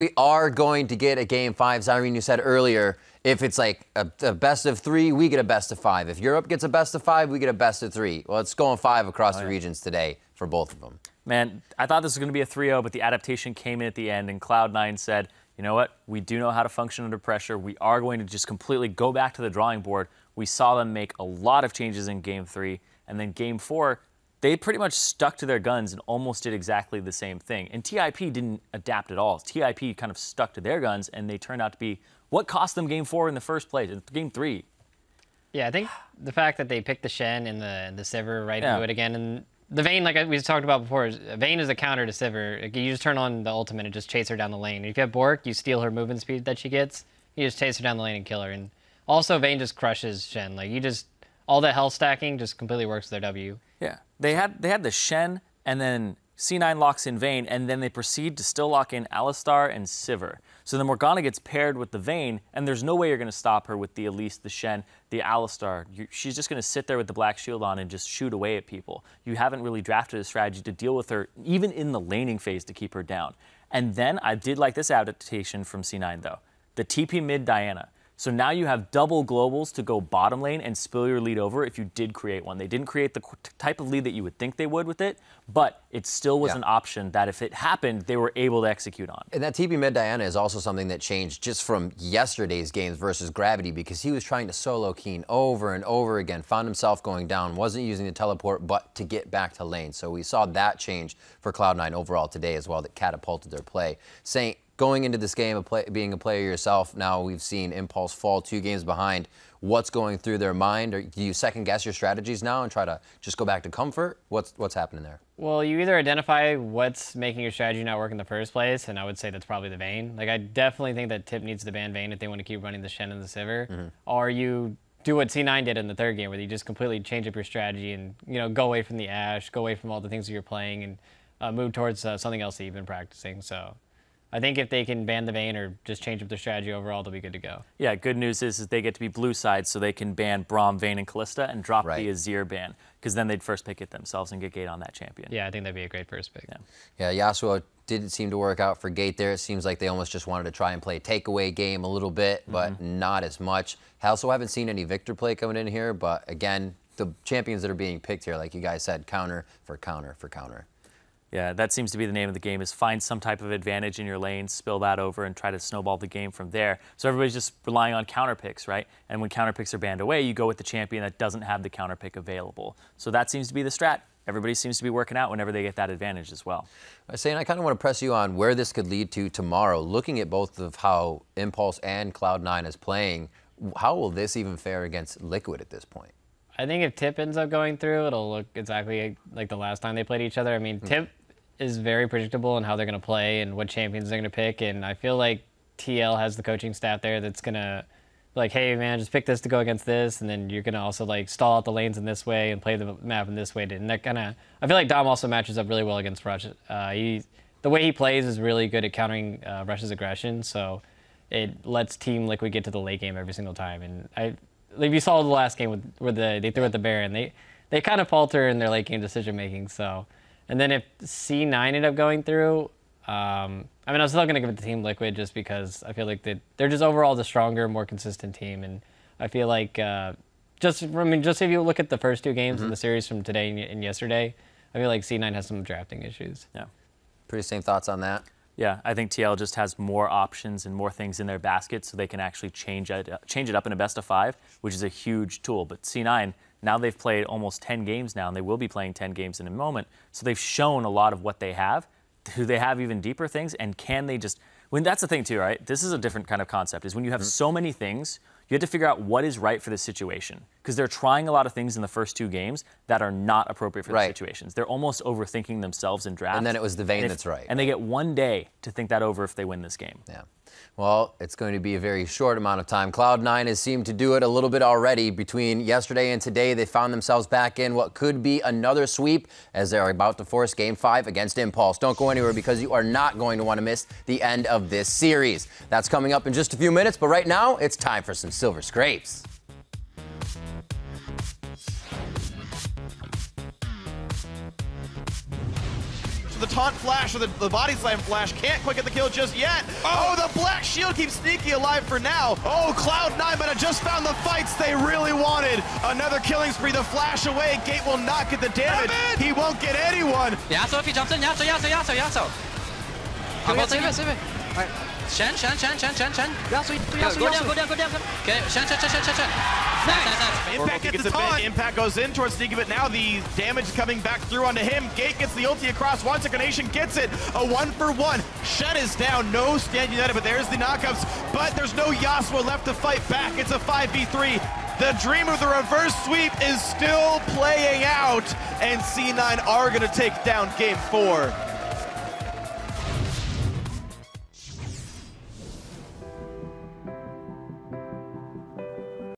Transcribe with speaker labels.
Speaker 1: We are going to get a game 5. Zyrene, you said earlier, if it's like a best of 3, we get a best of 5. If Europe gets a best of 5, we get a best of 3. Well, it's going 5 across the regions today for both of them.
Speaker 2: Man, I thought this was going to be a 3-0, but the adaptation came in at the end, and Cloud9 said, you know what? We do know how to function under pressure. We are going to just completely go back to the drawing board. We saw them make a lot of changes in Game 3, and then Game 4, they pretty much stuck to their guns and almost did exactly the same thing. And TIP didn't adapt at all. TIP kind of stuck to their guns, and they turned out to be what cost them Game 4 in the first place, Game 3.
Speaker 3: Yeah, I think the fact that they picked the Shen and the Sivir right into it again, and the Vayne, like we talked about before, Vayne is a counter to Sivir. Like, you just turn on the ultimate and just chase her down the lane. If you have Bork, you steal her movement speed that she gets. You just chase her down the lane and kill her. And also, Vayne just crushes Shen. Like, all the health stacking just completely works with their W.
Speaker 2: Yeah, they had the Shen, and then C9 locks in Vayne, and then they proceed to still lock in Alistar and Sivir. So then Morgana gets paired with the Vayne, and there's no way you're going to stop her with the Elise, the Shen, the Alistar. She's just going to sit there with the black shield on and just shoot away at people. You haven't really drafted a strategy to deal with her, even in the laning phase, to keep her down. And then I did like this adaptation from C9, though. The TP mid Diana. So now you have double globals to go bottom lane and spill your lead over if you did create one. They didn't create the type of lead that you would think they would with it, but it still was an option that if it happened, they were able to execute on.
Speaker 1: And that TP mid Diana is also something that changed just from yesterday's games versus Gravity, because he was trying to solo Keen over and over again, found himself going down, wasn't using the teleport, but to get back to lane. So we saw that change for Cloud9 overall today as well, that catapulted their play. Saint, going into this game, being a player yourself, now we've seen Impulse fall 2 games behind. What's going through their mind? Or do you second guess your strategies now and try to just go back to comfort? What's happening there?
Speaker 3: Well, you either identify what's making your strategy not work in the first place, and I would say that's probably the Vayne. Like, I definitely think that Tip needs to ban Vayne if they want to keep running the Shen and the Sivir. Or you do what C9 did in the third game, where you just completely change up your strategy and, go away from the Ashe, go away from all the things that you're playing, and move towards something else that you've been practicing. So I think if they can ban the Vayne or just change up their strategy overall, they'll be good to go.
Speaker 2: Yeah, good news is they get to be blue side, so they can ban Braum, Vayne, and Kalista and drop the Azir ban, because then they'd first pick it themselves and get Gate on that champion.
Speaker 3: Yeah, I think that'd be a great first pick.
Speaker 1: Yeah, Yasuo didn't seem to work out for Gate there. It seems like they almost just wanted to try and play a takeaway game a little bit, but not as much. I also haven't seen any Victor play coming in here, but again, the champions that are being picked here, like you guys said, counter for counter for counter.
Speaker 2: Yeah, that seems to be the name of the game, is find some type of advantage in your lane, spill that over, and try to snowball the game from there. So everybody's just relying on counter picks, right? And when counter picks are banned away, you go with the champion that doesn't have the counter pick available. So that seems to be the strat. Everybody seems to be working out whenever they get that advantage as well.
Speaker 1: Saying, I kind of want to press you on where this could lead to tomorrow. Looking at both of how Impulse and Cloud9 is playing, how will this even fare against Liquid at this point?
Speaker 3: I think if Tip ends up going through, it'll look exactly like the last time they played each other. I mean, Tip is very predictable in how they're going to play and what champions they're going to pick, and I feel like TL has the coaching staff there that's going to be like, hey man, just pick this to go against this, and then you're going to also like stall out the lanes in this way and play the map in this way. And that kind of, I feel like Dom also matches up really well against Rush. The way he plays is really good at countering Rush's aggression, so it lets Team Liquid get to the late game every single time. And like you saw the last game where they threw at the Baron, they kind of falter in their late game decision making. So. And then if C9 ended up going through, I mean, I'm still going to give it to Team Liquid just because I feel like they're just overall the stronger, more consistent team. And I feel like just if you look at the first 2 games in the series from today and yesterday, I feel like C9 has some drafting issues.
Speaker 1: Yeah. Pretty same thoughts on that?
Speaker 2: Yeah, I think TL just has more options and more things in their basket, so they can actually change it up in a best of 5, which is a huge tool. But C9, now they've played almost 10 games now, and they will be playing 10 games in a moment. So they've shown a lot of what they have. Do they have even deeper things? And can they just... that's the thing too, right? This is a different kind of concept, is when you have so many things, you have to figure out what is right for the situation. Because they're trying a lot of things in the first 2 games that are not appropriate for the situations. They're almost overthinking themselves in drafts.
Speaker 1: And then it was the Vayne that's right.
Speaker 2: And they get 1 day to think that over if they win this game.
Speaker 1: Yeah. Well, it's going to be a very short amount of time. Cloud9 has seemed to do it a little bit already. Between yesterday and today, they found themselves back in what could be another sweep as they're about to force Game 5 against Impulse. Don't go anywhere, because you are not going to want to miss the end of this series. That's coming up in just a few minutes, but right now, it's time for some Silver Scrapes.
Speaker 4: The taunt flash or the body slam flash. Can't quite get the kill just yet. Oh, the black shield keeps Sneaky alive for now. Oh, Cloud9 might have just found the fights they really wanted. Another killing spree, the flash away. Gate will not get the damage. He won't get anyone.
Speaker 5: Yasuo, if he jumps in, Yasuo. Save it. Alright. Shen. Yasuo. Go down. Okay, Shen. Nice.
Speaker 4: Impact gets a bit. Impact goes in towards Sneaky, but now the damage is coming back through onto him. Gate gets the ulti across. One Second Nation gets it. A 1-for-1. Shen is down. No Stand United, but there's the knockups. But there's no Yasuo left to fight back. It's a 5v3. The dream of the reverse sweep is still playing out, and C9 are going to take down game 4.